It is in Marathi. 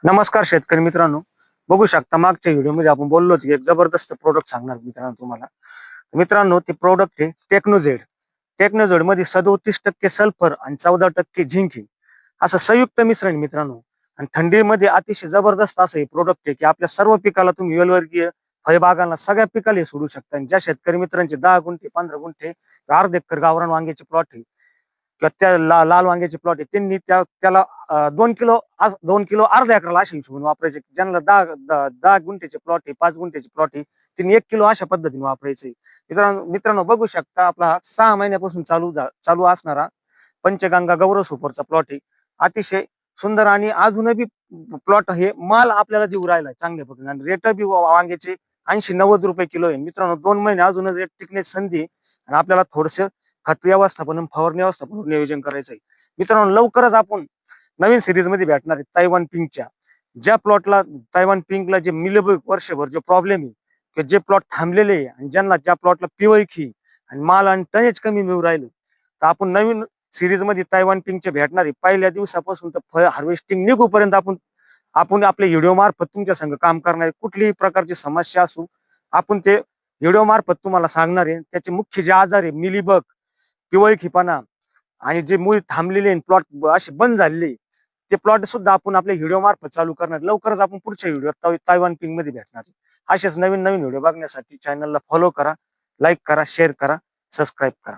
नमस्कार शेतकरी मित्रांनो. बघू शकता मागच्या व्हिडिओमध्ये आपण बोललो होतो की एक जबरदस्त प्रोडक्ट सांगणार मित्रांनो तुम्हाला. मित्रांनो ते प्रोडक्ट आहे टेक्नोझेड. टेक्नोझेड मध्ये 37% सल्फर आणि 14% झिंक आहे. असं संयुक्त मिश्रण आहे मित्रांनो. आणि थंडीमध्ये अतिशय जबरदस्त असं हे प्रोडक्ट आहे की आपल्या सर्व पिकाला तुम्ही वेलवर्गीय फळबागांना सगळ्या पिकाला हे सोडू शकता. आणि ज्या शेतकरी मित्रांचे 10 गुंठे 15 गुंठे अर्ध एकर गावरान वांग्याचे प्लॉट आहे किंवा त्या लाल वांग्याचे प्लॉट आहे त्यांनी त्याला 2 किलो 2 किलो अर्ध्या एकराला अशा हिशोबाने वापरायचे. ज्यांना 10 गुंठ्याचे प्लॉट आहे 5 गुंठ्याचे प्लॉट आहे त्यांनी 1 किलो अशा पद्धतीने वापरायचे. मित्रांनो मित्रांनो बघू शकता आपला 6 महिन्यापासून चालू असणारा पंचगंगा गौरव सुपरचा प्लॉट आहे. अतिशय सुंदर आणि अजूनही प्लॉट हे माल आपल्याला देऊ राहिला चांगल्या पद्धतीने आणि रेट बी वांग्याचे 80-90 रुपये किलो आहे. मित्रांनो 2 महिने अजून रेट टिकण्याची संधी आहे आणि आपल्याला थोडस खत व्यवस्थापन आणि फवारणी व्यवस्थापन नियोजन करायचं आहे. मित्रांनो लवकरच आपण नवीन सिरीज मध्ये भेटणार आहे तैवान पिंकच्या. ज्या प्लॉटला तैवान पिंकला जे मिलबग वर्षभर जो प्रॉब्लेम आहे की जे प्लॉट थांबलेले आहे आणि ज्यांना ज्या प्लॉटला पिवळखी आणि माल आणि टनेज कमी मिळू राहिलं तर आपण नवीन सिरीज मध्ये तैवान पिंकचे भेटणार आहे. पहिल्या दिवसापासून तर फळ हार्वेस्टिंग निघूपर्यंत आपण आपण आपल्या व्हिडिओ मार्फत तुमच्या संग काम करणार आहे. कुठलीही प्रकारची समस्या असू आपण ते व्हिडिओ मार्फत तुम्हाला सांगणार आहे. त्याचे मुख्य जे आजार आहे मिलीबग, पिवळखीपणा आणि जे मूळ थांबलेले प्लॉट असे बंद झालेले ते प्लॉट सुद्धा आपण आपल्या व्हिडिओ मार्फत चालू करणार. लवकरच आपण पुढच्या व्हिडिओ तैवान पिंक मध्ये भेटणार. असेच नवीन नवीन व्हिडिओ बघण्यासाठी चॅनलला फॉलो करा, लाईक करा, शेअर करा, सबस्क्राईब करा.